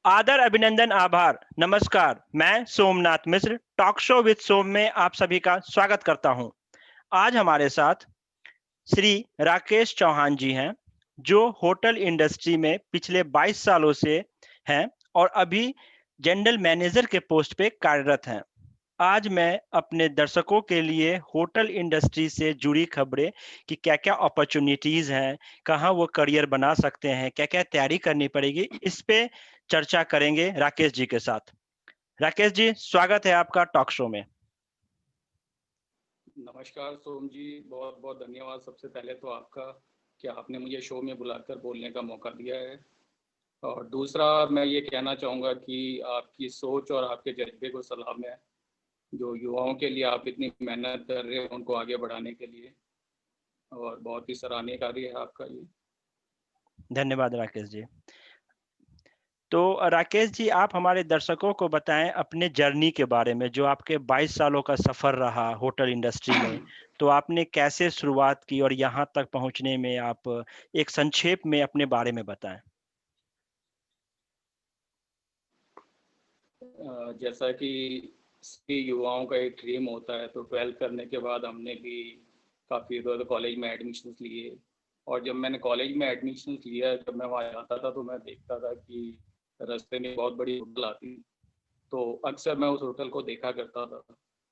आदर अभिनंदन आभार नमस्कार। मैं सोमनाथ मिश्र टॉक शो विद सोम में आप सभी का स्वागत करता हूं। आज हमारे साथ श्री राकेश चौहान जी हैं, जो होटल इंडस्ट्री में पिछले 22 सालों से हैं और अभी जनरल मैनेजर के पोस्ट पे कार्यरत हैं। आज मैं अपने दर्शकों के लिए होटल इंडस्ट्री से जुड़ी खबरें कि क्या-क्या अपॉर्चुनिटीज हैं, कहाँ वो करियर बना सकते हैं, क्या-क्या तैयारी करनी पड़ेगी, इस पे चर्चा करेंगे राकेश जी के साथ। राकेश जी, स्वागत है आपका टॉक शो में। नमस्कार सोम जी, बहुत बहुत धन्यवाद सबसे पहले तो आपका कि आपने मुझे शो में बुलाकर बोलने का मौका दिया है। और दूसरा मैं ये कहना चाहूँगा कि आपकी सोच और आपके जज्बे को सलाम है, जो युवाओं के लिए आप इतनी मेहनत कर रहे हो उनको आगे बढ़ाने के लिए, और बहुत ही सराहनीय कार्य है आपका ये। धन्यवाद राकेश जी। तो राकेश जी, आप हमारे दर्शकों को बताएं अपने जर्नी के बारे में, जो आपके 22 सालों का सफर रहा होटल इंडस्ट्री में। तो आपने कैसे शुरुआत की और यहाँ तक पहुँचने में आप एक संक्षेप में अपने बारे में बताएं। जैसा कि सभी युवाओं का एक ड्रीम होता है, तो 12th करने के बाद हमने भी काफ़ी इधर कॉलेज में एडमिशन लिए। और जब मैंने कॉलेज में एडमिशन लिया, जब मैं वहाँ जाता था तो मैं देखता था कि रास्ते में बहुत बड़ी होटल आती, तो अक्सर मैं उस होटल को देखा करता था।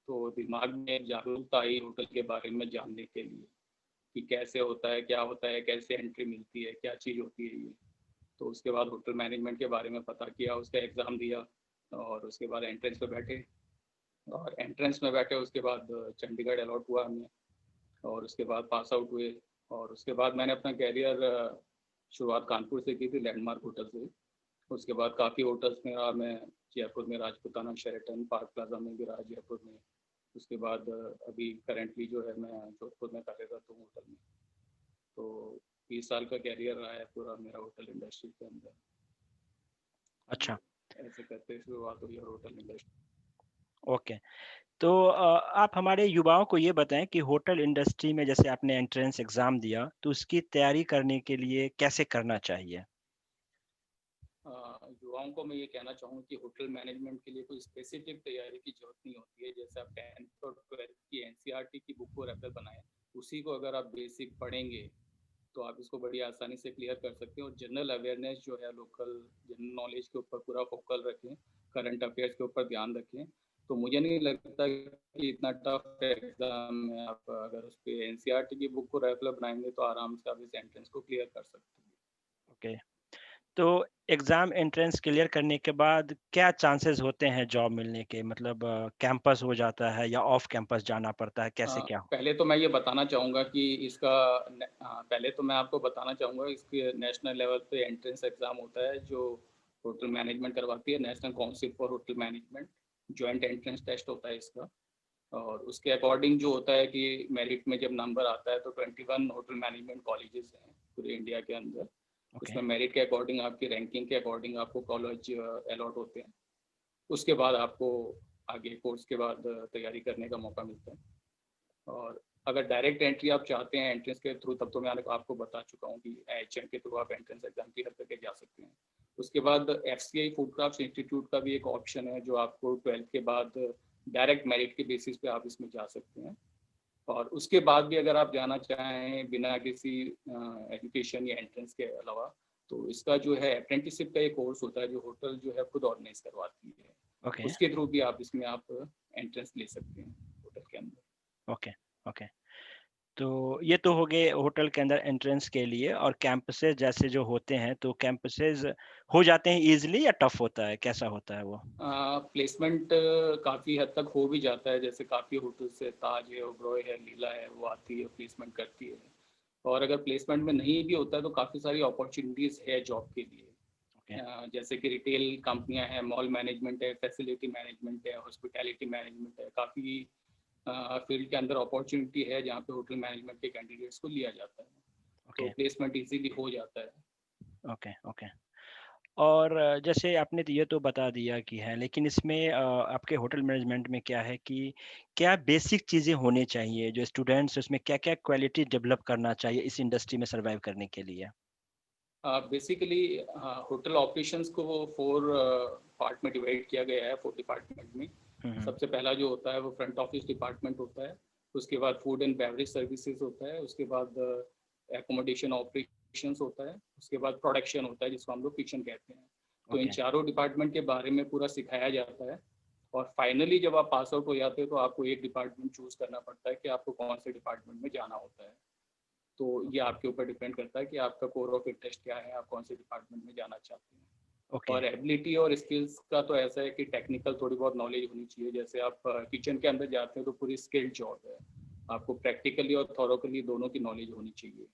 तो दिमाग में एक जागरूकता आई होटल के बारे में जानने के लिए कि कैसे होता है, क्या होता है, कैसे एंट्री मिलती है, क्या चीज़ होती है ये। तो उसके बाद होटल मैनेजमेंट के बारे में पता किया, उसका एग्ज़ाम दिया और उसके बाद एंट्रेंस पे बैठे। और एंट्रेंस में बैठे उसके बाद चंडीगढ़ अलॉट हुआ हमें, और उसके बाद पास आउट हुए। और उसके बाद मैंने अपना कैरियर शुरुआत कानपुर से की थी, लैंडमार्क होटल से। उसके बाद काफ़ी होटल्स में रहा मैं, जयपुर में राजपूताना शेरेटन, पार्क प्लाजा में भी रहा जयपुर में। उसके बाद अभी करेंटली जो है मैं जोधपुर में कार्यरत हूँ होटल में। तो 20 साल का कैरियर रहा है पूरा मेरा होटल इंडस्ट्री के अंदर। अच्छा। ऐसे करते शुरुआत हुई है होटल इंडस्ट्री। ओके। तो आप हमारे युवाओं को ये बताएं कि होटल इंडस्ट्री में जैसे आपने एंट्रेंस एग्जाम दिया, तो उसकी तैयारी करने के लिए कैसे करना चाहिए। युवाओं को मैं ये कहना चाहूँगा कि होटल मैनेजमेंट के लिए कोई स्पेसिफिक तैयारी की जरूरत नहीं होती है। जैसे आप 10th और 12th की एनसीईआरटी की बुक को रेफर बनाएं, उसी को अगर आप बेसिक पढ़ेंगे तो आप इसको बड़ी आसानी से क्लियर कर सकते हैं। और जनरल अवेयरनेस जो है, लोकल जनरल नॉलेज के ऊपर पूरा फोकल रखें, करंट अफेयर्स के ऊपर ध्यान रखें। तो मुझे नहीं लगता कि इतना टफ एग्जाम है। आप अगर उस पर एनसीईआरटी की बुक को रेफर बनाएंगे तो आराम से आप इस एंट्रेंस को क्लियर कर सकते हैं। ओके। तो एग्जाम एंट्रेंस क्लियर करने के बाद क्या चांसेस होते हैं जॉब मिलने के, मतलब कैंपस हो जाता है या ऑफ कैंपस जाना पड़ता है, कैसे क्या हो। पहले तो मैं ये बताना चाहूँगा कि इसका पहले तो मैं आपको बताना चाहूँगा इसके नेशनल लेवल पे एंट्रेंस एग्ज़ाम होता है जो होटल मैनेजमेंट करवाती है, national council for hotel management. Joint entrance test होता है इसका। और उसके अकॉर्डिंग जो होता है कि मेरिट में जब नंबर आता है तो 21 होटल मैनेजमेंट कॉलेजेस हैं पूरे इंडिया के अंदर। ओके। उसमें मेरिट के अकॉर्डिंग, आपकी रैंकिंग के अकॉर्डिंग आपको कॉलेज अलॉट होते हैं। उसके बाद आपको आगे कोर्स के बाद तैयारी करने का मौका मिलता है। और अगर डायरेक्ट एंट्री आप चाहते हैं एंट्रेंस के थ्रू, तब तो मैं आपको बता चुका हूँ कि एचएम के थ्रू आप एंट्रेंस एग्जाम क्लियर करके जा सकते हैं। उसके बाद एफसीआई फूड क्राफ्ट इंस्टीट्यूट का भी एक ऑप्शन है, जो आपको 12th के बाद डायरेक्ट मेरिट के बेसिस पे आप इसमें जा सकते हैं। और उसके बाद भी अगर आप जाना चाहें बिना किसी एजुकेशन या एंट्रेंस के अलावा, तो इसका जो है अप्रेंटिसशिप का एक कोर्स होता है जो होटल जो है खुद ऑर्गेनाइज करवाती है। ओके। उसके थ्रू भी आप इसमें आप एंट्रेंस ले सकते हैं होटल के अंदर। ओके। ओके। तो ये तो हो गए होटल के अंदर एंट्रेंस के लिए, और कैंपसेस जैसे जो होते हैं, तो कैंपसेस हो जाते हैं इजीली या टफ होता है, कैसा होता है वो। प्लेसमेंट काफ़ी हद तक हो भी जाता है। जैसे काफ़ी होटल्स है, ताज है, ओबरॉय है, लीला है, वो आती है प्लेसमेंट करती है। और अगर प्लेसमेंट में नहीं भी होता है तो काफ़ी सारी अपॉर्चुनिटीज़ है जॉब के लिए। ओके। जैसे कि रिटेल कंपनियां हैं, मॉल मैनेजमेंट है, फैसिलिटी मैनेजमेंट है, हॉस्पिटैलिटी मैनेजमेंट है। काफ़ी फील्ड के अंदर अपॉर्चुनिटी है जहाँ पे होटल मैनेजमेंट के कैंडिडेट्स को लिया जाता है। तो ओके। प्लेसमेंट इजीली हो जाता है। ओके। ओके। और जैसे आपने तो ये तो बता दिया कि है, लेकिन इसमें आपके होटल मैनेजमेंट में क्या है कि क्या बेसिक चीज़ें होनी चाहिए जो स्टूडेंट्स उसमें क्या-क्या क्वालिटी डेवलप करना चाहिए इस इंडस्ट्री में सर्वाइव करने के लिए? बेसिकली होटल ऑपरेशंस को 4 पार्ट में डिवाइड किया गया है, 4 डिपार्टमेंट में। सबसे पहला जो होता है वो फ्रंट ऑफिस डिपार्टमेंट होता है, उसके बाद फूड एंड बेवरेज सर्विसेज होता है, उसके बाद एकोमोडेशन ऑपरेशंस होता है, उसके बाद प्रोडक्शन होता है जिसको हम लोग किचन कहते हैं। तो इन चारों डिपार्टमेंट के बारे में पूरा सिखाया जाता है, और फाइनली जब आप पास आउट हो जाते हो तो आपको एक डिपार्टमेंट चूज करना पड़ता है कि आपको कौन से डिपार्टमेंट में जाना होता है। तो ये आपके ऊपर डिपेंड करता है कि आपका कोर ऑफ इंटरेस्ट क्या है, आप कौन से डिपार्टमेंट में जाना चाहते हैं। और एबिलिटी और स्किल्स का तो ऐसा है कि टेक्निकल थोड़ी बहुत नॉलेज होनी चाहिए। जैसे आप किचन के अंदर जाते हैं तो पूरी स्किल्ड जॉब है, आपको प्रैक्टिकली और थॉरोकली दोनों की नॉलेज होनी चाहिए।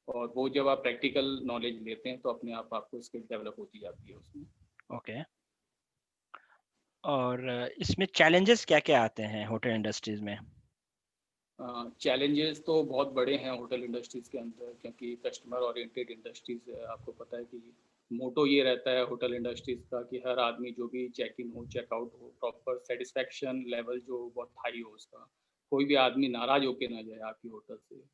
और वो जब आप प्रैक्टिकल नॉलेज लेते हैं तो अपने आप आपको स्किल डेवलप होती जाती है उसमें। ओके। और इसमें चैलेंजेस क्या क्या आते हैं होटल इंडस्ट्रीज में? चैलेंजेस तो बहुत बड़े हैं होटल इंडस्ट्रीज़ के अंदर, क्योंकि कस्टमर ओरिएंटेड इंडस्ट्रीज़ है। आपको पता है कि मोटो ये रहता है होटल इंडस्ट्रीज़ का कि हर आदमी जो भी चेक इन हो चेकआउट हो, प्रॉपर सेटिस्फैक्शन लेवल जो बहुत हाई हो उसका, कोई भी आदमी नाराज़ होके ना जाए आपकी होटल से।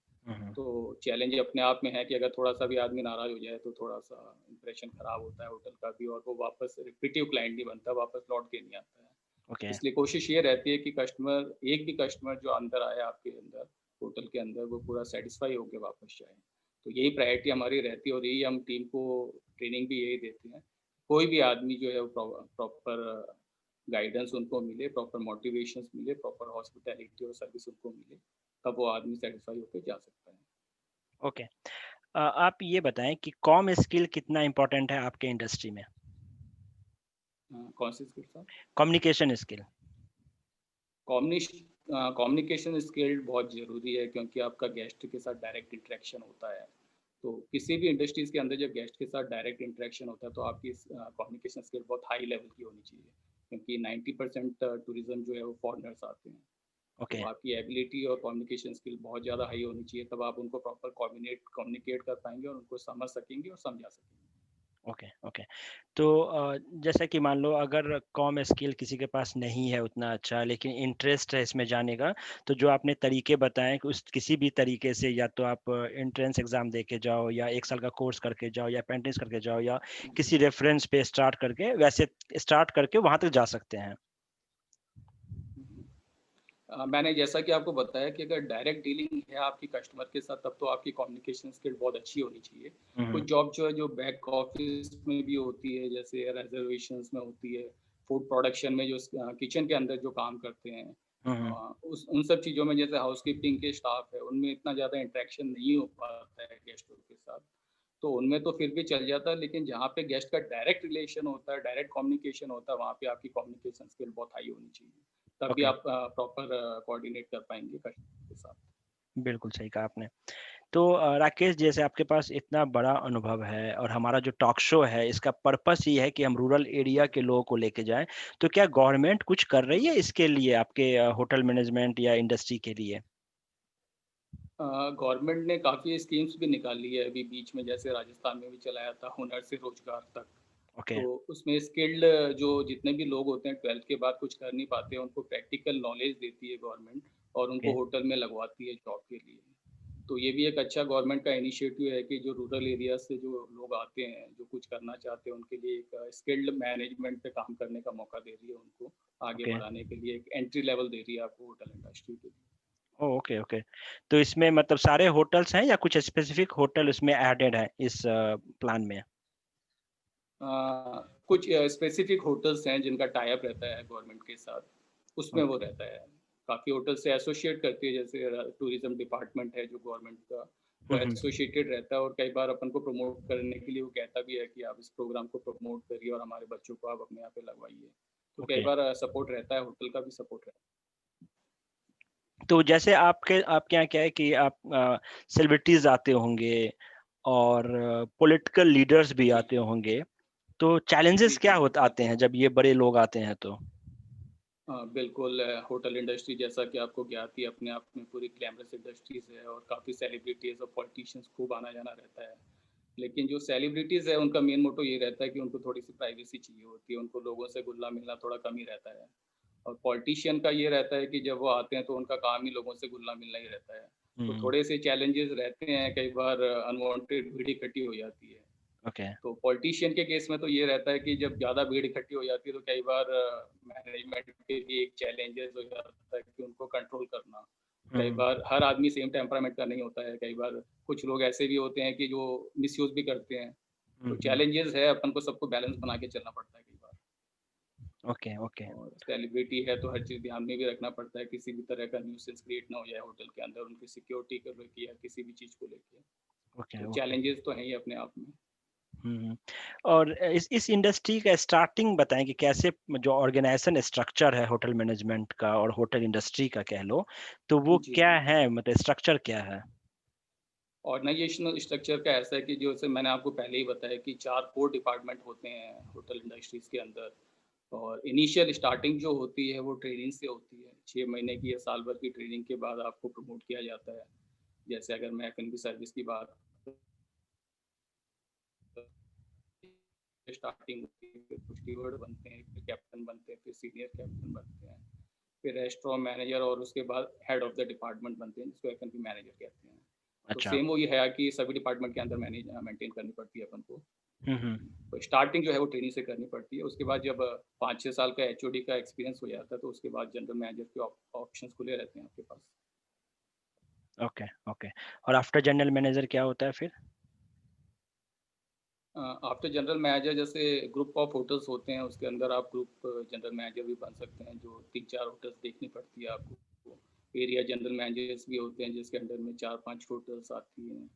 तो चैलेंज अपने आप में है कि अगर थोड़ा सा भी आदमी नाराज़ हो जाए तो थोड़ा सा इंप्रेशन ख़राब होता है होटल का भी, और वो वापस रिपीटिव क्लाइंट नहीं बनता, वापस लौट के नहीं आता है। इसलिए कोशिश ये रहती है कि कस्टमर, एक भी कस्टमर जो अंदर आए आपके अंदर होटल के अंदर, वो पूरा सेटिस्फाई होकर वापस जाए। तो यही प्रायोरिटी हमारी रहती है, और यही हम टीम को ट्रेनिंग भी यही देते हैं। कोई भी आदमी जो है वो प्रॉपर गाइडेंस उनको मिले, प्रॉपर मोटिवेशंस मिले, प्रॉपर हॉस्पिटैलिटी और सर्विस उनको मिले, तब वो आदमी सेटिस्फाई होकर जा सकता है। ओके। आप ये बताएं कि कॉम स्किल कितना इम्पोर्टेंट है आपके इंडस्ट्री में? कौन सी skill sir? Communication skill. Communication skill बहुत ज़रूरी है, क्योंकि आपका गेस्ट के साथ डायरेक्ट इंटरेक्शन होता है। तो किसी भी इंडस्ट्रीज़ के अंदर जब गेस्ट के साथ डायरेक्ट इंटरेक्शन होता है तो आपकी कम्युनिकेशन स्किल बहुत हाई लेवल की होनी चाहिए, क्योंकि 90% टूरिज्म जो है वो फॉरेनर्स आते हैं। तो आपकी एबिलिटी और कम्युनिकेशन स्किल बहुत ज़्यादा हाई होनी चाहिए, तब आप उनको प्रॉपर कम्युनिकेट कर पाएंगे और उनको समझ सकेंगे और समझा सकेंगे। Okay, okay. तो जैसा कि मान लो अगर कॉम स्किल किसी के पास नहीं है उतना अच्छा, लेकिन इंटरेस्ट है इसमें जाने का, तो जो आपने तरीके बताएं कि उस किसी भी तरीके से, या तो आप एंट्रेंस एग्जाम दे के जाओ, या 1 साल का कोर्स करके जाओ, या अप्रेंटिस करके जाओ, या किसी रेफरेंस पे स्टार्ट करके, वैसे स्टार्ट करके वहां तक जा सकते हैं। मैंने जैसा कि आपको बताया कि अगर डायरेक्ट डीलिंग है आपकी कस्टमर के साथ, तब तो आपकी कम्युनिकेशन स्किल बहुत अच्छी होनी चाहिए। कुछ जॉब जो है जो बैक ऑफिस में भी होती है, जैसे रिजर्वेशंस में होती है, फूड प्रोडक्शन में जो किचन के अंदर जो काम करते हैं, उन सब चीज़ों में, जैसे हाउसकीपिंग के स्टाफ है, उनमें इतना ज़्यादा इंटरेक्शन नहीं हो पाता है गेस्टों के साथ, तो उनमें तो फिर भी चल जाता है। लेकिन जहाँ पे गेस्ट का डायरेक्ट रिलेशन होता है, डायरेक्ट कम्युनिकेशन होता है, वहाँ पे आपकी कम्युनिकेशन स्किल बहुत हाई होनी चाहिए, तभी आप प्रॉपर कोऑर्डिनेट कर पाएंगे कस्टमर के साथ। बिल्कुल सही कहा आपने। तो राकेश, जैसे आपके पास इतना बड़ा अनुभव है, और हमारा जो टॉक शो है इसका पर्पस ही है कि हम रूरल एरिया के लोगों को लेके जाएं, तो क्या गवर्नमेंट कुछ कर रही है इसके लिए, आपके होटल मैनेजमेंट या इंडस्ट्री के लिए? गवर्नमेंट ने काफ़ी स्कीम्स भी निकाली है अभी बीच में, जैसे राजस्थान में भी चलाया था हुनर से रोजगार तक। तो उसमें स्किल्ड जो जितने भी लोग होते हैं 12th के बाद कुछ कर नहीं पाते हैं, उनको प्रैक्टिकल नॉलेज देती है गवर्नमेंट, और उनको होटल में लगवाती है जॉब के लिए। तो ये भी एक अच्छा गवर्नमेंट का इनिशिएटिव है कि जो रूरल एरिया से जो लोग आते हैं, जो कुछ करना चाहते हैं, उनके लिए एक स्किल्ड मैनेजमेंट पे काम करने का मौका दे रही है, उनको आगे बढ़ाने के लिए एक एंट्री लेवल दे रही है आपको होटल इंडस्ट्री के लिए। Okay, okay. तो इसमें मतलब सारे होटल्स हैं, या कुछ स्पेसिफिक होटल इसमें एडेड है इस प्लान में? कुछ स्पेसिफिक होटल्स हैं जिनका टाई अप रहता है गवर्नमेंट के साथ, उसमें वो रहता है। काफ़ी होटल से एसोसिएट करती है, जैसे टूरिज्म डिपार्टमेंट है जो गवर्नमेंट का, वो एसोसिएटेड रहता है, और कई बार अपन को प्रमोट करने के लिए वो कहता भी है कि आप इस प्रोग्राम को प्रमोट करिए और हमारे बच्चों को आप अपने यहाँ पे लगवाइए। तो कई बार सपोर्ट रहता है, होटल का भी सपोर्ट रहता है। तो जैसे आपके आपके यहाँ क्या है कि आप सेलिब्रिटीज आते होंगे, और पॉलिटिकल लीडर्स भी आते होंगे, तो चैलेंजेस क्या आते हैं जब ये बड़े लोग आते हैं तो? बिल्कुल, होटल इंडस्ट्री जैसा कि आपको ज्ञात ही अपने आप में पूरी ग्लैमरस इंडस्ट्रीज है, और काफ़ी सेलिब्रिटीज़ और पॉलिटिशियंस खूब आना जाना रहता है। लेकिन जो सेलिब्रिटीज़ है उनका मेन मोटो ये रहता है कि उनको थोड़ी सी प्राइवेसी चाहिए होती है, उनको लोगों से घुलना मिलना थोड़ा कम ही रहता है। और पॉलिटिशियन का ये रहता है कि जब वो आते हैं तो उनका काम ही लोगों से घुलना मिलना ही रहता है। तो हम्म। थोड़े से चैलेंजेस रहते हैं, कई बार अनवांटेड भीड़ इकट्ठी हो जाती है। ओके। तो पॉलिटिशियन के केस में तो ये रहता है कि जब ज़्यादा भीड़ इकट्ठी हो जाती है तो कई बार मैनेजमेंट के लिए एक चैलेंजेस हो जाता है कि उनको कंट्रोल करना। कई हम्म। बार हर आदमी सेम टेम्परामेंट का नहीं होता है, कई बार कुछ लोग ऐसे भी होते हैं कि जो मिसयूज़ भी करते हैं। तो हम्म। चैलेंजेस है, अपन को सबको बैलेंस बना के चलना पड़ता है कई बार। ओके। ओके। और सेलिब्रिटी है तो हर चीज़ ध्यान में भी रखना पड़ता है, किसी भी तरह का न्यूसेंस क्रिएट ना हो जाए होटल के अंदर, उनकी सिक्योरिटी को लेके या किसी भी चीज़ को लेके। ओके। तो ओके। चैलेंजेस तो हैं ही अपने आप में। हम्म। और इस इंडस्ट्री का स्टार्टिंग बताएं कि कैसे जो ऑर्गेनाइजेशन स्ट्रक्चर है होटल मैनेजमेंट का और होटल इंडस्ट्री का कह लो, तो वो जी, क्या जी। है, मतलब स्ट्रक्चर क्या है? ऑर्गेनाइजेशनल स्ट्रक्चर का ऐसा है कि जैसे मैंने आपको पहले ही बताया कि 4 कोर डिपार्टमेंट होते हैं होटल इंडस्ट्रीज़ के अंदर। और इनिशियल स्टार्टिंग जो होती है वो ट्रेनिंग से होती है। 6 महीने की या साल भर की ट्रेनिंग के बाद आपको प्रमोट किया जाता है। जैसे अगर मैं एफ&बी सर्विस की बात स्टार्टिंग होती है, फिर कुछ स्टीवर्ड बनते हैं, फिर कैप्टन बनते हैं, फिर सीनियर कैप्टन बनते हैं, फिर रेस्टोरेंट मैनेजर और उसके बाद हेड ऑफ द डिपार्टमेंट बनते हैं, जिसको एफ&बी मैनेजर कहते हैं। तो अच्छा। सेम वही है कि सभी डिपार्टमेंट के अंदर मेंटेन करनी पड़ती है अपन को। हम्म। तो स्टार्टिंग जो है वो ट्रेनिंग से करनी पड़ती है। उसके बाद जब 5-6 साल का एचओडी का एक्सपीरियंस हो जाता है तो उसके बाद जनरल मैनेजर के ऑप्शंस खुले रहते हैं आपके पास। ओके। ओके। और आफ्टर जनरल मैनेजर क्या होता है फिर? आफ्टर जनरल मैनेजर जैसे ग्रुप ऑफ होटल्स होते हैं, उसके अंदर आप ग्रुप जनरल मैनेजर भी बन सकते हैं, जो 3-4 होटल्स देखनी पड़ती है आपको। एरिया जनरल मैनेजर्स भी होते हैं जिसके अंडर में 4-5 होटल्स आती हैं।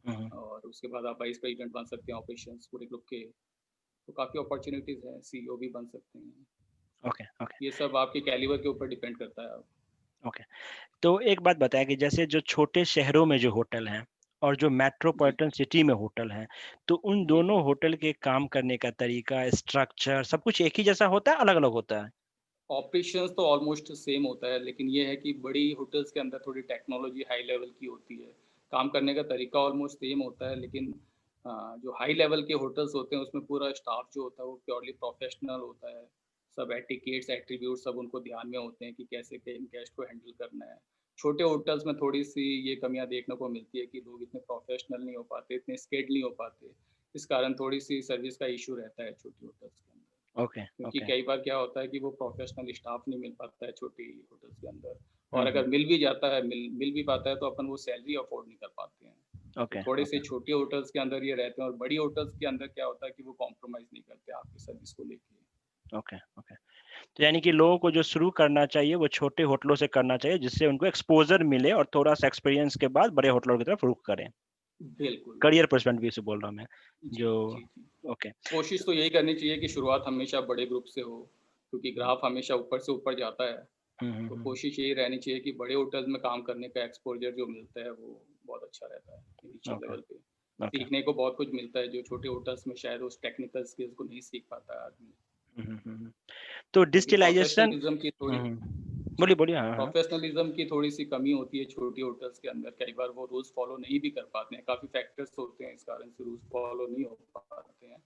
हम्म। और उसके बाद आप वाइस प्रेसिडेंट बन सकते हैं ऑपरेशंस पूरे ग्रुप के। तो काफ़ी अपॉर्चुनिटीज़ हैं, सीईओ भी बन सकते हैं। ओके। ओके। ये सब आपके कैलिबर के ऊपर डिपेंड करता है। ओके। तो एक बात बताया कि जैसे जो छोटे शहरों में जो होटल हैं और जो जी, मेट्रोपॉलिटन सिटी में होटल हैं, तो उन जी, जी। दोनों होटल के काम करने का तरीका, स्ट्रक्चर सब कुछ एक ही जैसा होता है, अलग-अलग होता है? ऑपरेशंस तो ऑलमोस्ट सेम होता है, लेकिन ये है कि बड़ी होटल्स के अंदर थोड़ी टेक्नोलॉजी हाई लेवल की होती है। काम करने का तरीका ऑलमोस्ट सेम होता है, लेकिन जो हाई लेवल के होटल्स होते हैं उसमें पूरा स्टाफ जो होता है वो प्योरली प्रोफेशनल होता है। सब एटिकेट्स, एट्रीब्यूट्स सब उनको ध्यान में होते हैं कि कैसे के गेस्ट को हैंडल करना है। छोटे होटल्स में थोड़ी-सी ये कमियाँ देखने को मिलती है कि लोग इतने प्रोफेशनल नहीं हो पाते, इतने स्किल्ड नहीं हो पाते। इस कारण थोड़ी-सी सर्विस का इश्यू रहता है छोटी होटल्स के अंदर। ओके। क्योंकि ओके। कई बार क्या होता है कि वो प्रोफेशनल स्टाफ नहीं मिल पाता है छोटी होटल्स के अंदर। हुँ, और हुँ। अगर मिल भी जाता है, मिल भी पाता है तो अपन वो सैलरी अफोर्ड नहीं कर पाते हैं। तो ओके। थोड़े से ओके। छोटे होटल्स के अंदर ये रहते हैं, और बड़ी होटल्स के अंदर क्या होता है कि वो कॉम्प्रोमाइज़ नहीं करते आपकी सर्विस को लेके। ओके। ओके। तो यानी कि लोगों को जो शुरू करना चाहिए वो छोटे होटलों से करना चाहिए, जिससे उनको एक्सपोज़र मिले और थोड़ा-सा एक्सपीरियंस के बाद बड़े होटलों की तरफ रुख करें। बिल्कुल, करियर बिल्कुल। पर्सपेक्टिव से बोल रहा हूँ मैं। जी, जो जी, जी। ओके। कोशिश तो यही करनी चाहिए कि शुरुआत हमेशा बड़े ग्रुप से हो, क्योंकि ग्राफ हमेशा ऊपर से ऊपर जाता है। हुँ, हुँ, तो हुँ। कोशिश यही रहनी चाहिए कि बड़े होटल्स में काम करने का एक्सपोज़र जो मिलता है वो बहुत अच्छा रहता है इनिशियल ओके। लेवल पे। ओके। सीखने को बहुत कुछ मिलता है जो छोटे होटल्स में शायद उस टेक्निकल स्किल्स को नहीं सीख पाता है आदमी। हुँ, हुँ, हुँ, हुँ। तो क्योंकि डिजिटलाइज़ेशन। हुँ, हुँ। जी, बोलिए, बोलिए। हाँ, हाँ। प्रोफ़ेशनलिज़्म की थोड़ी-सी कमी होती है छोटी होटल्स के अंदर। कई बार वो रूल्स फ़ॉलो नहीं भी कर पाते हैं, काफ़ी फैक्टर्स होते हैं इस कारण से रूल्स फ़ॉलो नहीं हो पाते हैं।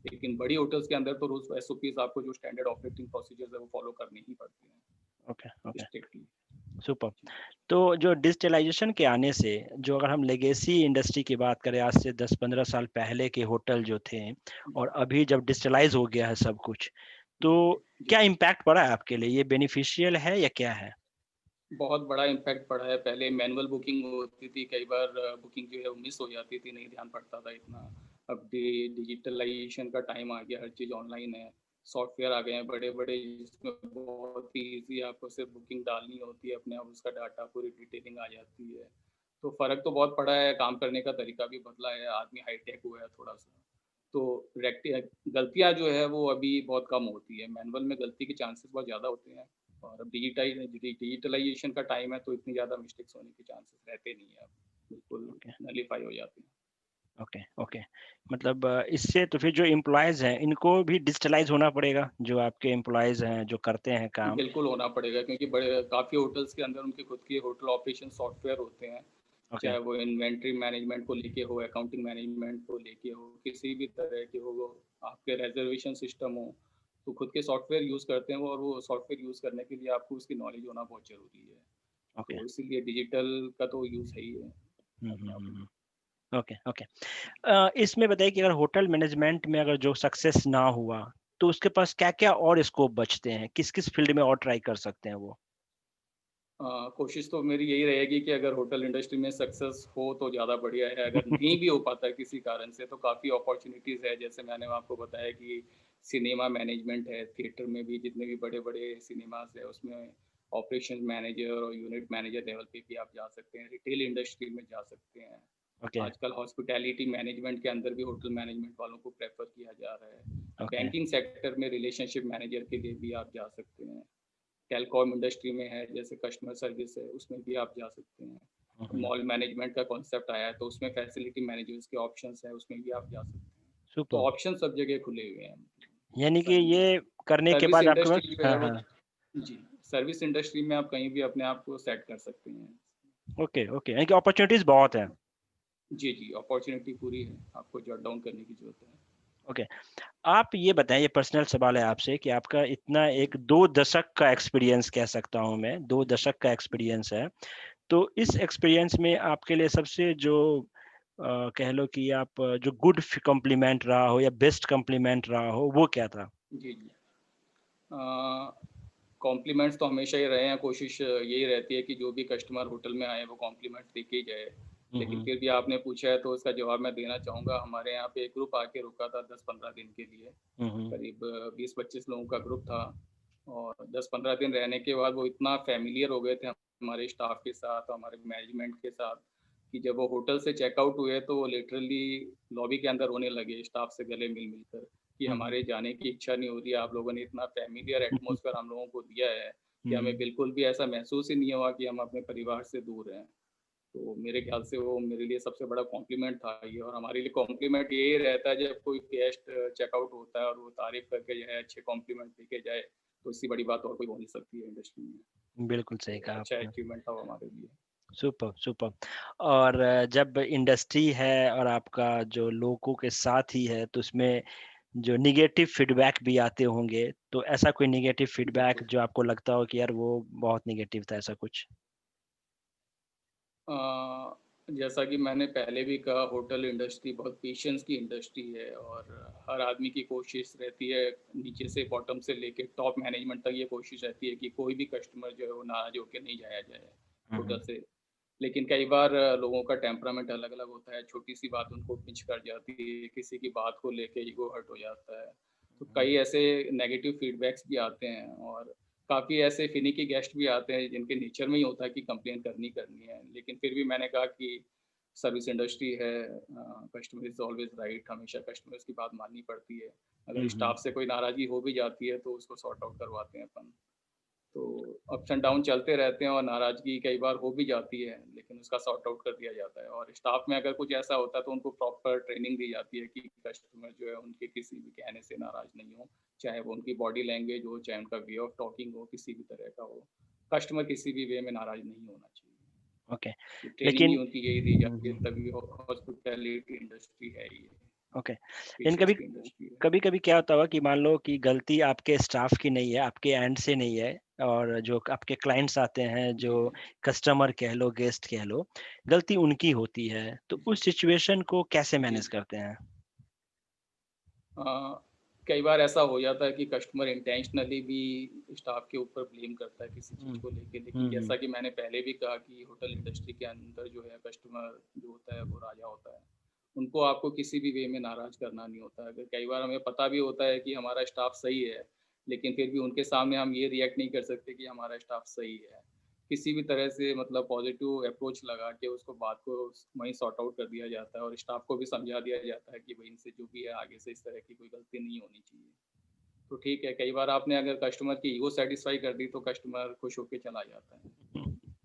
लेकिन बड़ी होटल्स के अंदर तो रूल्स एसओपीज़ आपको जो स्टैंडर्ड ऑपरेटिंग प्रोसीजर्स है वो फ़ॉलो करने ही पड़ते हैं ओके। ओके। स्ट्रिक्टली। सुपर्ब! जी। तो जो डिजिटलाइज़ेशन के आने से, जो अगर हम लेगेसी इंडस्ट्री की बात करें, आज से 10-15 साल पहले के होटल जो थे और अभी जब डिजिटलाइज़ हो गया है सब कुछ, तो जी, क्या इम्पैक्ट पड़ा है आपके लिए? ये बेनिफिशियल है या क्या है? बहुत बड़ा इम्पैक्ट पड़ा है। पहले मैनुअल बुकिंग होती थी, कई बार बुकिंग जो है वो मिस हो जाती थी, नहीं ध्यान पड़ता था इतना। अब डिजिटलाइज़ेशन का टाइम आ गया, हर चीज़ ऑनलाइन है। सॉफ्टवेयर आ गए हैं बड़े-बड़े, जिसमें बहुत ही ईज़ी आपको सिर्फ़ बुकिंग डालनी होती है, अपने आप उसका डाटा पूरी डिटेलिंग आ जाती है। तो फ़र्क तो बहुत पड़ा है, काम करने का तरीका भी बदला है, आदमी हाई-टेक हुआ है थोड़ा-सा। तो गलतियाँ जो है वो अभी बहुत कम होती है, मैनुअल में गलती के चांसेस बहुत ज़्यादा होते हैं। और अब डिजिटलाइज़ेशन का टाइम है तो इतनी ज़्यादा मिस्टेक्स होने के चांसेस रहते नहीं हैं अब, बिल्कुल ओके। नलिफ़ाई हो जाते हैं। ओके। ओके। मतलब इससे तो फिर जो एम्प्लॉइज़ हैं, इनको भी डिजिटलाइज़ होना पड़ेगा, जो आपके एम्प्लॉइज़ हैं, जो करते हैं काम। बिल्कुल होना पड़ेगा, क्योंकि बड़े काफ़ी होटल्स के अंदर उनके खुद के होटल ऑपरेशन सॉफ्टवेयर होते हैं, ओके। चाहे वो इन्वेंटरी मैनेजमेंट को लेके हो, अकाउंटिंग मैनेजमेंट को लेके हो, किसी भी तरह के हो, वो आपके रिज़र्वेशन सिस्टम हो, तो खुद के सॉफ्टवेयर यूज़ करते हैं वो, और वो सॉफ्टवेयर यूज़ करने के लिए आपको उसकी नॉलेज होना बहुत ज़रूरी है। ओके। तो इसीलिए डिजिटल का तो यूज़ है ही है हम्म, अपने आप में। Okay, okay. इसमें बताइए कि अगर होटल मैनेजमेंट में अगर जो सक्सेस ना हुआ, तो उसके पास क्या-क्या और स्कोप बचते हैं? किस-किस फील्ड में और ट्राई कर सकते हैं वो? कोशिश तो मेरी यही रहेगी कि अगर होटल इंडस्ट्री में सक्सेस हो तो ज़्यादा बढ़िया है, अगर नहीं भी हो पाता है किसी कारण से तो काफ़ी अपॉर्चुनिटीज़ है। जैसे मैंने आपको बताया कि सिनेमा मैनेजमेंट है, थिएटर में भी जितने भी बड़े-बड़े सिनेमाज़ है उसमें ऑपरेशंस मैनेजर और यूनिट मैनेजर लेवल पे भी आप जा सकते हैं, रिटेल इंडस्ट्री में जा सकते हैं। ओके, आजकल हॉस्पिटैलिटी मैनेजमेंट के अंदर भी होटल मैनेजमेंट वालों को प्रेफ़र किया जा रहा है। ओके। बैंकिंग सेक्टर में रिलेशनशिप मैनेजर के लिए भी आप जा सकते हैं। टेलीकॉम इंडस्ट्री में है, जैसे कस्टमर सर्विस है, उसमें भी आप जा सकते हैं। हुँ, हुँ। मॉल मैनेजमेंट का कॉन्सेप्ट आया है, तो उसमें फैसिलिटी मैनेजर्स के ऑप्शंस हैं, उसमें भी आप जा सकते हैं। तो सुपर्ब! ऑप्शन सब जगह खुले हुए हैं, यानी कि सारी ये इंडस्ट्री। करने के सर्विस बाद आपके पास इंडस्ट्री जो है हाँ, वो हाँ। जी, सर्विस इंडस्ट्री में आप कहीं भी अपने आप को सेट कर सकते हैं। Okay, okay. यानी कि अपॉर्च्युनिटीज़ बहुत हैं। जी, जी, अपॉर्च्युनिटी पूरी है, आपको जॉट डाउन करने की ज़रूरत है। ओके। आप ये बताएँ, ये पर्सनल सवाल है आपसे कि आपका इतना एक 2 दशक का एक्सपीरियंस कह सकता हूँ मैं, 2 दशक का एक्सपीरियंस है। तो इस एक्सपीरियंस में आपके लिए सबसे जो कह लो कि आप जो गुड फ कॉम्प्लीमेंट रहा हो या बेस्ट कॉम्प्लीमेंट रहा हो, वो क्या था? जी, जी। कॉम्प्लीमेंट्स तो हमेशा ही रहे हैं, कोशिश यही रहती है कि जो भी कस्टमर होटल में आए वो कॉम्प्लीमेंट्स देके ही जाए। हुँ, लेकिन हुँ। फिर भी आपने पूछा है तो उसका जवाब मैं देना चाहूँगा। हमारे यहाँ पे एक ग्रुप आके रुका था 10-15 दिन के लिए, हुँ, हुँ। करीब 20-25 लोगों का ग्रुप था और 10-15 दिन रहने के बाद वो इतना फ़ैमिलियर हो गए थे हमारे स्टाफ के साथ, हमारे मैनेजमेंट के साथ, कि जब वो होटल से चेकआउट हुए तो वो लिटरली लॉबी के अंदर रोने लगे स्टाफ से गले मिल-मिल कर। कि हुँ, हुँ। हमारे जाने की इच्छा नहीं हो रही है, आप लोगों ने इतना फ़ैमिलियर एटमॉस्फेयर हम लोगों को दिया है, कि हमें हुँ, बिल्कुल भी ऐसा महसूस ही नहीं हुआ कि हम अपने परिवार से दूर हैं। तो मेरे ख़्याल से वो मेरे लिए सबसे बड़ा कॉम्प्लीमेंट था ये और हमारे लिए कॉम्प्लीमेंट यही रहता है जब कोई गेस्ट चेकआउट होता है और वो तारीफ़ करके जाए, अच्छे कॉम्प्लीमेंट देके जाए, तो इससे बड़ी बात और कोई हो नहीं सकती है इंडस्ट्री में। बिल्कुल सही तो कहा अच्छा आपने। अचीवमेंट था वो हमारे लिए। सुपर्ब! सुपर्ब! और जब इंडस्ट्री है और आपका जो लोगों के साथ ही है, तो उसमें जो नेगेटिव फीडबैक भी आते होंगे, तो ऐसा कोई नेगेटिव फीडबैक बिल्कुल। जो आपको लगता हो कि यार वो बहुत नेगेटिव था, ऐसा कुछ? अ, जैसा कि मैंने पहले भी कहा होटल इंडस्ट्री बहुत पेशेंस की इंडस्ट्री है और हर आदमी की कोशिश रहती है नीचे से बॉटम से लेके टॉप मैनेजमेंट तक ये कोशिश रहती है कि कोई भी कस्टमर जो है वो नाराज़ होकर नहीं जाया जाए हुँ, होटल हुँ। से। लेकिन कई बार लोगों का टेम्परामेंट अलग-अलग होता है, छोटी-सी बात उनको पिंच कर जाती है, किसी की बात को लेके ईगो हर्ट हो जाता है। तो हुँ, कई ऐसे नेगेटिव फीडबैक्स भी आते हैं और काफ़ी ऐसे फिनिकी गेस्ट भी आते हैं जिनके नेचर में ही होता है कि कंप्लेंट करनी है। लेकिन फिर भी मैंने कहा कि सर्विस इंडस्ट्री है, कस्टमर इज़ ऑलवेज़ राइट, हमेशा कस्टमर्स की बात माननी पड़ती है। अगर हुँ, स्टाफ हुँ। से कोई नाराज़गी हो भी जाती है तो उसको सॉर्ट आउट करवाते हैं अपन। तो अप्स एंड डाउन चलते रहते हैं और नाराज़गी कई बार हो भी जाती है, लेकिन उसका सॉर्ट आउट कर दिया जाता है और स्टाफ में अगर कुछ ऐसा होता है तो उनको प्रॉपर ट्रेनिंग दी जाती है कि कस्टमर जो है उनके किसी भी कहने से नाराज़ नहीं हो, चाहे वो उनकी बॉडी लैंग्वेज हो, चाहे उनका वे ऑफ टॉकिंग हो, किसी भी तरह का हो। कस्टमर किसी भी वे में नाराज़ नहीं होना चाहिए। ओके, ये ट्रेनिंग ही लेकिन उनकी यही दी हुँ, जाती है, हुँ। तभी हॉस्पिटैलिटी इंडस्ट्री है ये, ओके, लेकिन पेशेंस की इंडस्ट्री है। कभी-कभी क्या होता होगा कि मान लो कि गलती आपके स्टाफ की नहीं है, आपके एंड से नहीं है और जो आपके क्लाइंट्स आते हैं, जी, जो जी। कस्टमर कह लो, गेस्ट कह लो, गलती उनकी होती है, तो जी, उस सिचुएशन को कैसे जी। मैनेज करते हैं? अ, कई बार ऐसा हो जाता है कि कस्टमर इंटेंशनली भी स्टाफ के ऊपर ब्लेम करता है किसी चीज़ हुँ, को लेके, लेकिन हुँ, हुँ। जैसा कि मैंने पहले भी कहा कि होटल इंडस्ट्री के अंदर जो है कस्टमर जो होता है वो राजा होता है। उनको आपको किसी भी वे में नाराज़ करना नहीं होता है। अगर कई बार हमें पता भी होता है कि हमारा स्टाफ सही है, लेकिन फिर भी उनके सामने हम ये रिएक्ट नहीं कर सकते कि हमारा स्टाफ सही है। किसी भी तरह से मतलब पॉज़िटिव अप्रोच लगा के उसको बात को वहीं सॉर्ट आउट कर दिया जाता है और स्टाफ को भी समझा दिया जाता है कि भई इनसे जो भी है आगे से इस तरह की कोई गलती नहीं होनी चाहिए। तो ठीक है, कई बार आपने अगर कस्टमर की ईगो सैटिस्फाई कर दी तो कस्टमर खुश होके चला जाता है।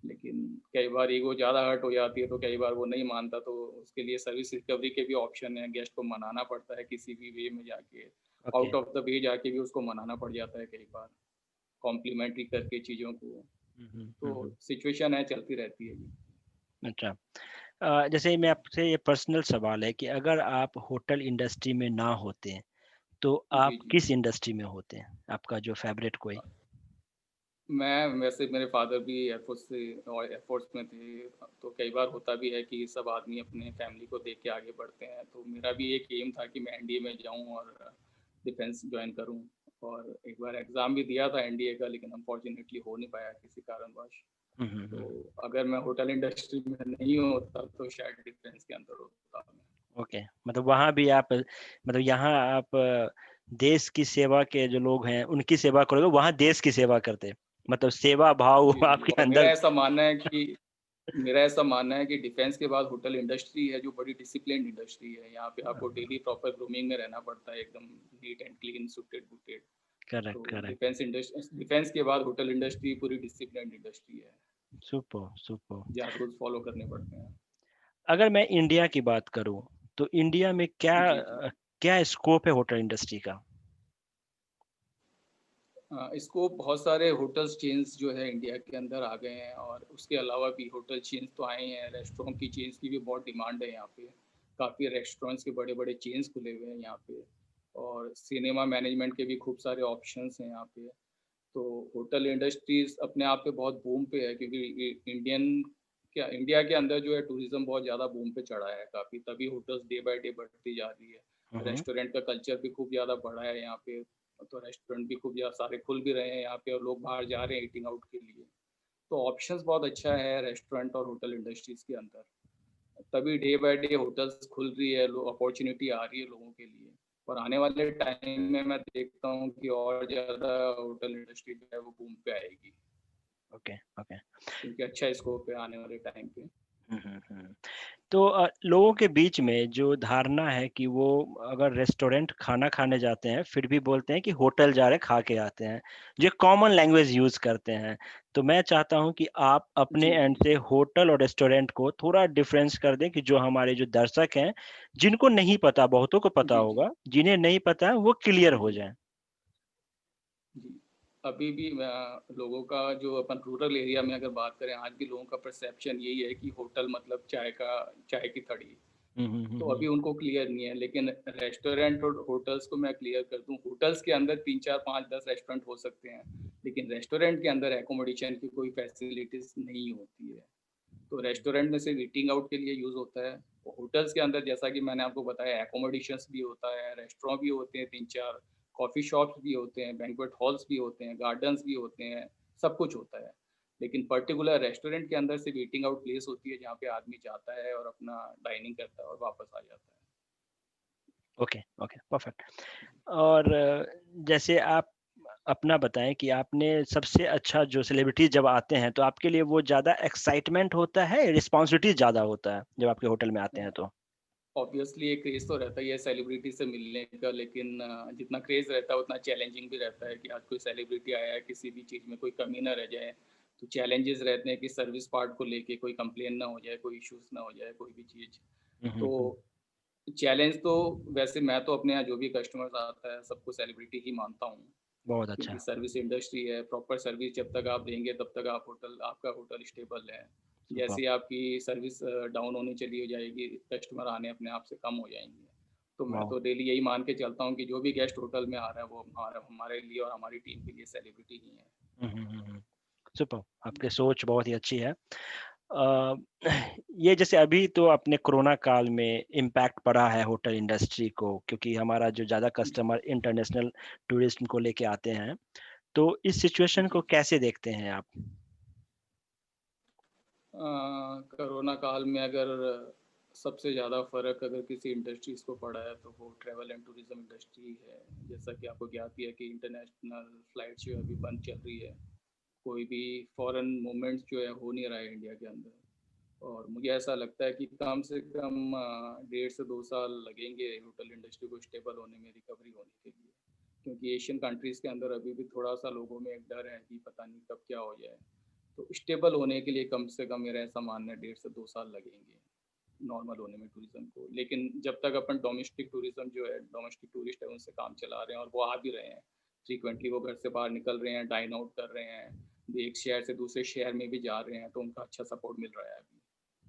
लेकिन कई बार ईगो ज़्यादा हर्ट हो जाती है तो कई बार वो नहीं मानता तो उसके लिए सर्विस रिकवरी के भी ऑप्शन हैं, गेस्ट को मनाना पड़ता है किसी भी वे में जाके, okay. Out of the way जाके भी उसको मनाना पड़ जाता है कई बार, कॉम्प्लीमेंट्री करके चीज़ों को। हुँ, हुँ, तो हुँ, हुँ। सिचुएशन है चलती रहती है। जी। अच्छा। जैसे मैं आपसे ये पर्सनल सवाल है कि अगर आप होटल इंडस्ट्री में ना होते, तो जी, आप जी। किस इंडस्ट्री में होते? आपका जो फ़ेवरेट कोई? मैं वैसे मेरे फादर भी एयरफोर्स में थे, तो कई बार होता भी है कि सब आदमी अपने फैमिली को देख के आगे बढ़ते हैं। तो मेरा भी एक एम था कि मैं एनडीए में जाऊं और डिफेंस ज्वाइन करूं, और एक बार एग्ज़ाम भी दिया था एनडीए का, लेकिन अनफॉर्चुनेटली हो नहीं पाया किसी कारणवश। तो हम्म। अगर मैं होटल इंडस्ट्री में नहीं होता तो शायद डिफेंस के अंदर होता मैं। ओके, मतलब वहां भी आप, मतलब यहाँ आप देश की सेवा के जो लोग हैं उनकी सेवा करोगे, वहां देश की सेवा करते, मतलब सेवा भाव जी, जी। आपके और अंदर। मेरा ऐसा मानना है कि डिफेंस के बाद होटल इंडस्ट्री है जो बड़ी डिसिप्लिन्ड इंडस्ट्री है। यहाँ पे आपको डेली प्रॉपर ग्रूमिंग में रहना पड़ता है, एकदम neat and clean, suited booted. Correct, तो करेक्ट। डिफेंस के बाद होटल इंडस्ट्री पूरी डिसिप्लिन्ड इंडस्ट्री है, सुपर, सुपर। जहाँ रूल्स फॉलो करने पड़ते हैं। अगर मैं इंडिया की बात करूं, तो इंडिया में क्या जी, जी। क्या स्कोप है होटल इंडस्ट्री का? इसको बहुत सारे होटल्स चेन्स जो है इंडिया के अंदर आ गए हैं, और उसके अलावा भी होटल चेन्स तो आए हैं। रेस्टोरेंट की चेन्स की भी बहुत डिमांड है यहाँ पे। काफ़ी रेस्टोरेंट्स के बड़े बड़े चेन्स खुले हुए हैं यहाँ पे, और सिनेमा मैनेजमेंट के भी खूब सारे ऑप्शंस हैं यहाँ पे। तो होटल इंडस्ट्रीज अपने आप पे बहुत बूम पे है, क्योंकि इंडिया के अंदर जो है टूरिज्म बहुत ज़्यादा बूम पे चढ़ा है काफ़ी, तभी होटल्स डे बाय डे बढ़ती जा रही है। हम्म। रेस्टोरेंट का कल्चर भी खूब ज़्यादा बढ़ा है यहाँ पे, तो रेस्टोरेंट भी खूब ज़्यादा सारे खुल भी रहे हैं यहाँ पे, और लोग बाहर जा रहे हैं ईटिंग आउट के लिए। तो ऑप्शंस बहुत अच्छा है रेस्टोरेंट और होटल इंडस्ट्रीज के अंदर, तभी डे बाय डे होटल्स खुल रही है, अपॉर्चुनिटी आ रही है लोगों के लिए। और आने वाले टाइम में मैं देखता हूँ कि और ज़्यादा होटल इंडस्ट्री जो है वो बूम पे आएगी, ओके, ओके। क्योंकि अच्छा स्कोप है आने वाले टाइम पे। हम्म। तो लोगों के बीच में जो धारणा है कि वो अगर रेस्टोरेंट खाना खाने जाते हैं फिर भी बोलते हैं कि होटल जा रहे खा के आते हैं, जो कॉमन लैंग्वेज यूज करते हैं। तो मैं चाहता हूं कि आप अपने जी, एंड जी। से होटल और रेस्टोरेंट को थोड़ा डिफरेंस कर दें, कि जो हमारे जो दर्शक हैं, जिनको नहीं पता, बहुतों को पता जी, जी। होगा, जिन्हें नहीं पता है वो क्लियर जी, हो जी। जाए। जी। अभी भी लोगों का जो अपन रूरल एरिया में अगर बात करें, आज भी लोगों का परसेप्शन यही है कि होटल मतलब चाय की थड़ी। तो हम्म। अभी उनको क्लियर नहीं है, लेकिन रेस्टोरेंट और होटल्स को मैं क्लियर कर दूं, होटल्स के अंदर 3 4 5 10 रेस्टोरेंट हो सकते हैं, लेकिन रेस्टोरेंट के अंदर एकोमोडेशन की कोई फैसिलिटीज नहीं होती है। तो रेस्टोरेंट में सिर्फ ईटिंग आउट के लिए यूज़ होता है। होटल्स के अंदर जैसा कि मैंने आपको बताया, एकोमोडेशंस भी होता है, रेस्टोरेंट भी होते हैं 3 4, कॉफ़ी शॉप्स भी होते हैं, बैंक्वेट हॉल्स भी होते हैं, गार्डन्स भी होते हैं, सब कुछ होता है। लेकिन पर्टिकुलर रेस्टोरेंट के अंदर सिर्फ ईटिंग आउट प्लेस होती है, जहाँ पे आदमी जाता है और अपना डाइनिंग करता है और वापस आ जाता है। Okay, okay, perfect. और जैसे आप अपना बताएं कि आपने सबसे अच्छा, जो सेलिब्रिटी जब आते हैं तो आपके लिए वो ज़्यादा एक्साइटमेंट होता है, रिस्पॉन्सिबिलिटी ज़्यादा होता है जब आपके होटल में आते हैं तो? ऑब्वियसली एक क्रेज़ तो रहता ही है सेलिब्रिटी से मिलने का, लेकिन जितना क्रेज़ रहता है उतना चैलेंजिंग भी रहता है कि आज कोई सेलिब्रिटी आया है, किसी भी चीज़ में कोई कमी ना रह जाए। तो चैलेंजेस रहते हैं कि सर्विस पार्ट को लेके कोई कंप्लेन ना हो जाए, कोई इश्यूज़ ना हो जाए, कोई भी चीज़। तो हम्म। चैलेंज तो वैसे मैं तो अपने यहाँ जो भी कस्टमर्स आता है सबको सेलिब्रिटी ही मानता हूँ, बहुत क्योंकि अच्छा। सर्विस इंडस्ट्री है, प्रॉपर सर्विस जब तक आप देंगे तब तक आपका होटल स्टेबल है। सुपर। जैसे ही आपकी सर्विस डाउन होनी चली हो जाएगी, कस्टमर आने अपने आप से कम हो जाएंगे। तो मैं वाह। तो डेली यही मान के चलता हूँ कि जो भी गेस्ट होटल में आ रहा है वो हमारे लिए और हमारी टीम के लिए सेलिब्रिटी ही है। सुपर, आपकी सोच बहुत ही अच्छी है। अ, ये जैसे अभी तो अपने कोरोना काल में इम्पैक्ट पड़ा है होटल इंडस्ट्री को, क्योंकि हमारा जो ज़्यादा जी, कस्टमर इंटरनेशनल टूरिज्म को लेके आते हैं, तो इस सिचुएशन को जी। कैसे देखते हैं आप? कोरोना काल में अगर सबसे ज़्यादा फ़र्क अगर किसी इंडस्ट्रीज़ को पड़ा है तो वो ट्रैवल एंड टूरिज़्म इंडस्ट्री है। जैसा कि आपको ज्ञात ही है कि इंटरनेशनल फ़्लाइट्स जो है अभी बंद चल रही है। कोई भी फ़ॉरेन मूवमेंट्स जो है हो नहीं रहा है इंडिया के अंदर। और मुझे ऐसा लगता है कि कम से कम 1.5 से 2 साल लगेंगे होटल इंडस्ट्री को स्टेबल होने में, रिकवरी होने के लिए। क्योंकि एशियन कंट्रीज़ के अंदर अभी भी थोड़ा-सा लोगों में एक डर है कि पता नहीं कब क्या हो जाए। तो स्टेबल होने के लिए कम से कम मेरा ऐसा मानना है 1.5 से 2 साल लगेंगे, नॉर्मल होने में टूरिज़्म को। लेकिन जब तक अपन डोमेस्टिक टूरिज़्म जो है, डोमेस्टिक टूरिस्ट है उनसे काम चला रहे हैं और वो आ भी रहे हैं। फ्रीक्वेंटली वो घर से बाहर निकल रहे हैं, डाइन आउट कर रहे हैं, एक शहर से दूसरे शहर में भी जा रहे हैं, तो उनका अच्छा सपोर्ट मिल रहा है अभी।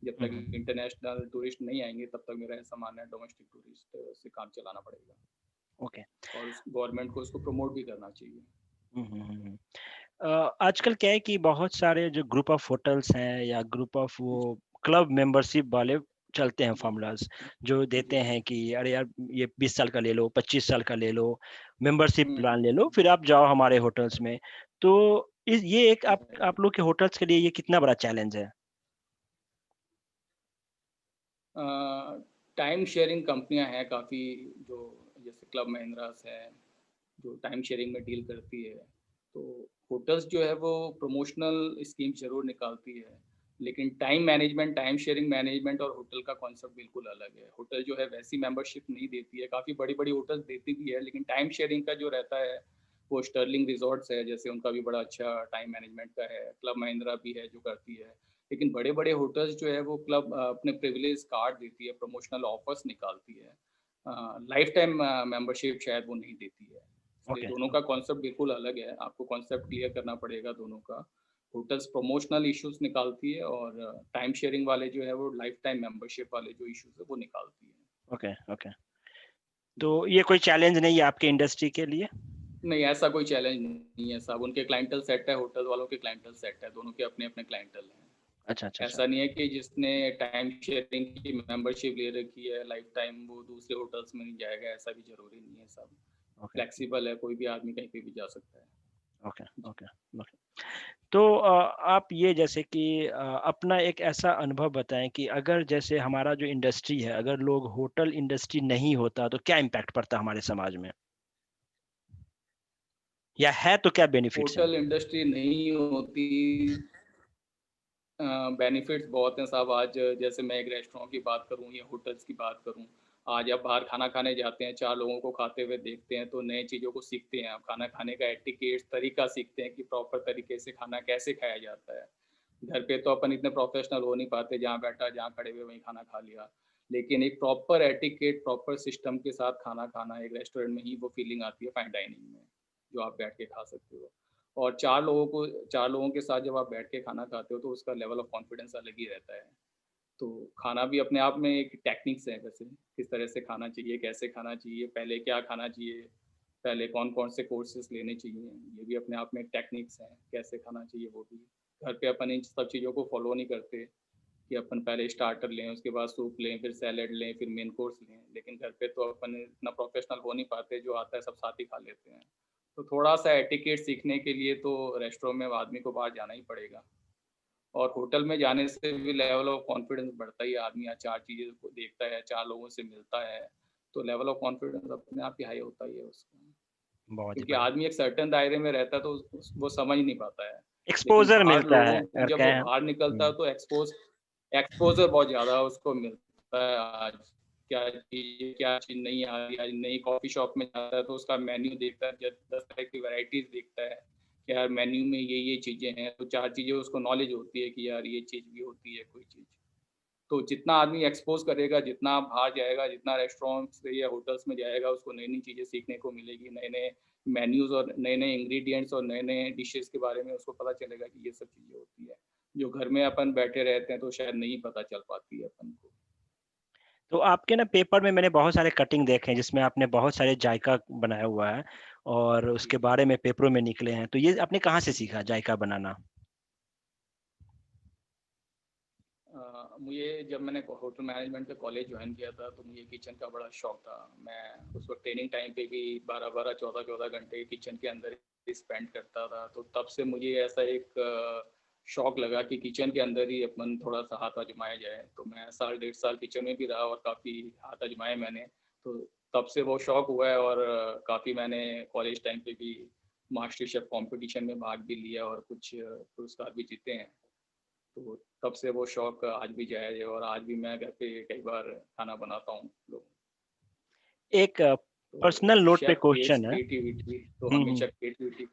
जब तक हम्म। इंटरनेशनल टूरिस्ट नहीं आएँगे तब तक मेरा ऐसा मानना है डोमेस्टिक टूरिस्ट से काम चलाना पड़ेगा, ओके। और उस गवर्नमेंट को उसको प्रमोट भी करना चाहिए। हम्म। आजकल क्या है कि बहुत सारे जो ग्रुप ऑफ होटल्स हैं या ग्रुप ऑफ वो क्लब मेंबरशिप वाले चलते हैं फॉर्मूलाज, जो देते जी हैं कि अरे यार ये 20 साल का ले लो, 25 साल का ले लो, मेंबरशिप प्लान ले लो, हम्म, फिर आप जाओ हमारे होटल्स में। तो ये एक आप लोग के होटल्स के लिए ये कितना बड़ा चैलेंज है? टाइम शेयरिंग कंपनियां हैं काफ़ी, जो जैसे क्लब महिंद्रास है जो टाइम शेयरिंग में डील करती है। तो होटल्स जो है वो प्रमोशनल स्कीम ज़रूर निकालती है, लेकिन टाइम शेयरिंग मैनेजमेंट और होटल का कॉन्सेप्ट बिल्कुल अलग है। होटल जो है वैसी मेंबरशिप नहीं देती है, काफ़ी बड़ी-बड़ी होटल्स देती भी है, लेकिन टाइम शेयरिंग का जो रहता है वो स्टर्लिंग रिज़ॉर्ट्स है, जैसे उनका भी बड़ा अच्छा टाइम मैनेजमेंट का है, क्लब महिंद्रा भी है जो करती है। लेकिन बड़े-बड़े होटल्स जो है वो क्लब अपने प्रिविलेज कार्ड देती है, प्रमोशनल ऑफर्स निकालती है। लाइफ टाइम मेंबरशिप शायद वो नहीं देती है। इसलिए ओके। दोनों का कॉन्सेप्ट बिल्कुल अलग है, आपको कॉन्सेप्ट क्लियर करना पड़ेगा दोनों का। होटल्स प्रमोशनल इश्यूज़ निकालती है और टाइम शेयरिंग वाले जो है वो लाइफ टाइम मेंबरशिप वाले जो इश्यूज़ है वो निकालती है। ओके। ओके। तो जी। ये कोई चैलेंज नहीं है आपके इंडस्ट्री के लिए? नहीं, ऐसा कोई चैलेंज नहीं है, सब उनके क्लाइंटल सेट है, होटल वालों के क्लाइंटल सेट है, दोनों के अपने-अपने क्लाइंटल हैं। अच्छा, अच्छा, अच्छा। ऐसा नहीं है कि जिसने टाइम शेयरिंग की मेंबरशिप ले रखी है लाइफ टाइम वो दूसरे होटल्स में नहीं जाएगा, ऐसा भी ज़रूरी नहीं है, सब ओके, फ्लेक्सिबल है, कोई भी आदमी कहीं पे भी जा सकता है। ओके, जी। Okay, okay. तो आप ये जैसे कि अपना एक ऐसा अनुभव बताएँ कि अगर जैसे हमारा जो इंडस्ट्री है, अगर लोग होटल इंडस्ट्री नहीं होता तो क्या इम्पैक्ट पड़ता हमारे समाज में? या है तो क्या बेनिफिट्स हैं? होटल इंडस्ट्री नहीं होती, बेनिफिट्स बहुत हैं साहब। आज जैसे मैं एक रेस्टोरेंट की बात करूँ या होटल्स की बात करूँ, आज आप बाहर खाना खाने जाते हैं, 4 लोगों को खाते हुए देखते हैं, तो नए चीज़ों को सीखते हैं आप। खाना खाने का एटिकेट्स, तरीका सीखते हैं कि प्रॉपर तरीके से खाना कैसे खाया जाता है। घर पे तो अपन इतने प्रोफेशनल हो नहीं पाते, जहाँ बैठा, जहाँ खड़े हुए वहीं खाना खा लिया। लेकिन एक प्रॉपर एटिकेट, प्रॉपर सिस्टम के साथ खाना खाना, एक रेस्टोरेंट में ही वो फीलिंग आती है फाइन डाइनिंग में, जो आप बैठ के खा सकते हो। और 4 लोगों के साथ जब आप बैठ के खाना खाते हो तो उसका लेवल ऑफ कॉन्फिडेंस अलग ही रहता है। तो खाना भी अपने आप में एक टेक्निक्स है वैसे, किस तरह से खाना चाहिए, कैसे खाना चाहिए, पहले क्या खाना चाहिए, पहले कौन-कौन से कोर्सेज़ लेने चाहिए, ये भी अपने आप में एक टेक्निक्स हैं, कैसे खाना चाहिए वो भी। घर पे अपन इन सब चीज़ों को फ़ॉलो नहीं करते कि अपन पहले स्टार्टर लें, उसके बाद सूप लें, फिर सैलेड लें, फिर मेन कोर्स लें। लेकिन घर पे तो अपन इतना प्रोफ़ेशनल हो नहीं पाते, जो आता है सब साथ ही खा लेते हैं। तो थोड़ा-सा एटिकेट सीखने के लिए तो रेस्टोरेंट में आदमी को बाहर जाना ही पड़ेगा। और होटल में जाने से भी लेवल ऑफ कॉन्फिडेंस बढ़ता ही है, आदमी यहाँ 4 चीज़ें को देखता है, 4 लोगों से मिलता है, तो लेवल ऑफ कॉन्फिडेंस अपने आप ही हाई होता ही है उसका। बहुत ही क्योंकि बढ़िया। आदमी एक सर्टेन दायरे में रहता है तो वो समझ नहीं पाता है। लेकिन एक्सपोज़र बाहर मिलता है लोगों अगर जब वो कहें। बाहर निकलता है हुँ। तो एक्सपोज़र बहुत ज़्यादा उसको मिलता है आज। क्या चीज़ नहीं आ रही है, आज नई कॉफ़ी शॉप में जाता है तो उसका मेन्यू देखता है, 10 तरह की वैराइटीज़ देखता है, कि यार मेन्यू में ये चीज़ें हैं, तो 4 चीज़ें उसको नॉलेज होती है कि यार ये चीज़ भी होती है कोई चीज़। तो जितना आदमी एक्सपोज़ करेगा, जितना बाहर जाएगा, जितना रेस्टोरेंट्स या होटल्स में जाएगा, उसको नई-नई चीज़ें सीखने को मिलेगी, नए-नए मेन्यूज़ और नए-नए इंग्रीडिएंट्स और नए-नए डिशेज़ के बारे में उसको पता चलेगा कि ये सब चीज़ें होती है। जो घर में अपन बैठे रहते हैं, तो शायद नहीं पता चल पाती है अपन को। तो आपके ना पेपर में मैंने बहुत सारे कटिंग देखे हैं जिसमें आपने बहुत सारे जायका बनाया हुआ है और जी, उसके जी। बारे में पेपरों में निकले हैं। तो ये आपने कहाँ से सीखा जायका बनाना? मुझे जब मैंने होटल मैनेजमेंट का कॉलेज जॉइन किया था, तो मुझे किचन का बड़ा शौक था। मैं उस वक़्त ट्रेनिंग टाइम पे भी 12-12, 14-14 घंटे किचन के अंदर ही स्पेंड करता था। तो तब से मुझे ऐसा एक शौक लगा कि किचन के अंदर ही अपन थोड़ा-सा हाथ आज़माया जाए। तो मैं साल, डेढ़ साल किचन में भी रहा और काफ़ी हाथ आज़माए मैंने। तो तब से वो शौक हुआ है और काफ़ी मैंने कॉलेज टाइम पे भी मास्टर शेफ़ कॉम्पिटिशन में भाग भी लिया और कुछ पुरस्कार भी जीते हैं। तो तब से वो शौक आज भी जारी है और आज भी मैं घर पे कई बार खाना बनाता हूँ लोगों को। एक तो पर्सनल नोट पे शेफ़ क्रिएट्स क्वेश्चन है। क्रिएटिविटी, तो हुँ, हुँ। हमेशा क्रिएटिविटी।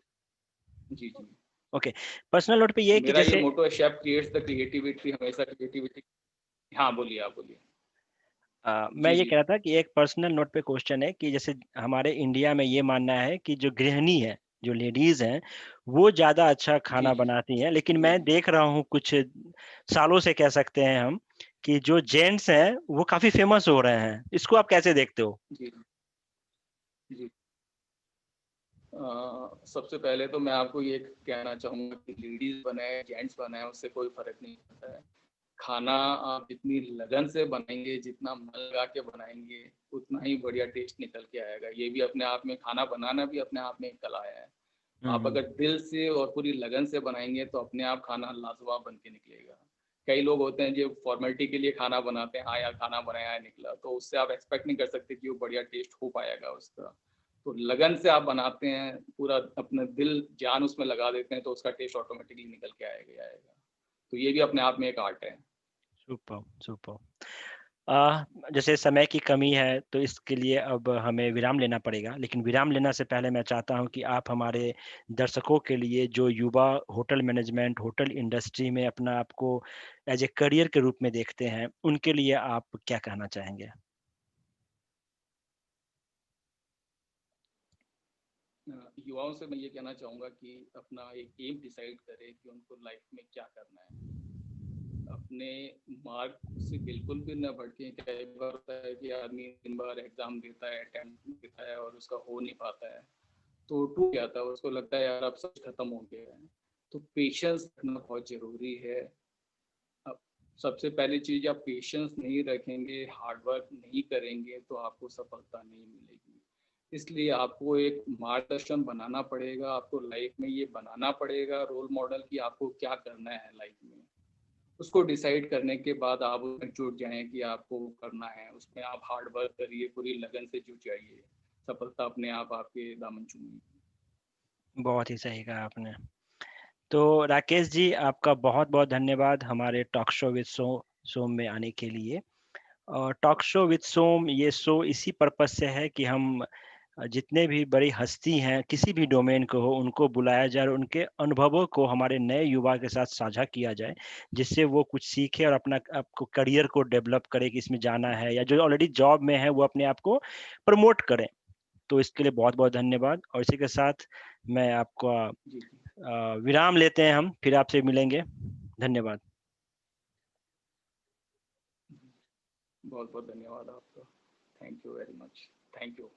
जी, जी। ओके। पर्सनल नोट पे ये है कि मेरा ये जैसे मोटो है, शेफ़ क्रिएट्स द क्रिएटिविटी, हमेशा क्रिएटिविटी। हाँ, बोलिए, आप बोलिए। मैं जी, ये जी। कह रहा था कि एक पर्सनल नोट पे क्वेश्चन है कि जैसे हमारे इंडिया में ये मानना है कि जो गृहिणी है, जो लेडीज़ हैं, वो ज़्यादा अच्छा जी, खाना जी। बनाती हैं। लेकिन जी, मैं जी। देख रहा हूँ कुछ सालों से कह सकते हैं हम कि जो जेंट्स हैं, वो काफ़ी फ़ेमस हो रहे हैं। इसको आप कैसे देखते हो? जी, जी। सबसे पहले तो मैं आपको ये कहना चाहूँगा कि लेडीज बनाए जेंट्स बनाए उससे कोई फर्क नहीं पड़ता है। खाना आप जितनी लगन से बनाएंगे, जितना मन लगा के बनाएंगे, उतना ही बढ़िया टेस्ट निकल के आएगा। ये भी अपने आप में, खाना बनाना भी अपने आप में एक कला है। आप अगर दिल से और पूरी लगन से बनाएंगे तो अपने आप खाना लाजवाब बन के निकलेगा। कई लोग होते हैं जो फॉर्मेलिटी के लिए खाना बनाते हैं, हाँ यार खाना बनाया है निकला, तो उससे आप एक्सपेक्ट नहीं कर सकते कि वो बढ़िया टेस्ट हो पाएगा उसका। तो लगन से आप बनाते हैं, पूरा अपना दिल जान उसमें लगा देते हैं, तो उसका टेस्ट ऑटोमेटिकली निकल के आएगा ही आएगा। तो ये भी अपने आप में एक आर्ट है। Super super. जैसे समय की कमी है तो इसके लिए अब हमें विराम लेना पड़ेगा, लेकिन विराम लेना से पहले मैं चाहता हूं कि आप हमारे दर्शकों के लिए जो युवा होटल मैनेजमेंट, होटल इंडस्ट्री में अपना आपको एज ए करियर के रूप में देखते हैं, उनके लिए आप क्या कहना चाहेंगे? युवाओं से मैं ये कहना चाहूँगा कि अपना एक एम डिसाइड करें कि उनको लाइफ में क्या करना है। अपने मार्क से बिल्कुल भी न भटकें। कई बार होता है कि आदमी दिन भर एग्जाम देता है, अटेम्प्ट देता है और उसका हो नहीं पाता है, तो टूट जाता है, उसको लगता है यार अब सब खत्म हो गया है। तो पेशेंस रखना बहुत ज़रूरी है। अब सबसे पहली चीज़, आप पेशेंस नहीं रखेंगे, हार्डवर्क नहीं करेंगे तो आपको सफलता नहीं मिलेगी। इसलिए आपको एक मार्गदर्शन बनाना पड़ेगा, आपको लाइफ में ये बनाना पड़ेगा रोल मॉडल कि आपको क्या करना है लाइफ में। उसको डिसाइड करने के बाद आप उसमें जुट जाएं कि आपको करना है, उसमें आप हार्ड वर्क करिए, पूरी लगन से जुट जाइए, सफलता अपने आप आपके दामन चूमेगी। बहुत ही सही कहा आपने। तो राकेश जी, आपका बहुत बहुत धन्यवाद हमारे टॉक शो विद सोम में आने के लिए। और टॉक शो विद सोम ये शो इसी पर्पज से है कि हम जितने भी बड़ी हस्ती हैं किसी भी डोमेन को हो, उनको बुलाया जाए और उनके अनुभवों को हमारे नए युवा के साथ साझा किया जाए, जिससे वो कुछ सीखे और अपना आपको करियर को डेवलप करे कि इसमें जाना है, या जो ऑलरेडी जॉब में है वो अपने आप को प्रमोट करें। तो इसके लिए बहुत बहुत धन्यवाद। और इसी के साथ मैं आपको जी जी, विराम लेते हैं, हम फिर आपसे मिलेंगे। धन्यवाद। बहुत बहुत धन्यवाद आपका। Thank you very much. Thank you.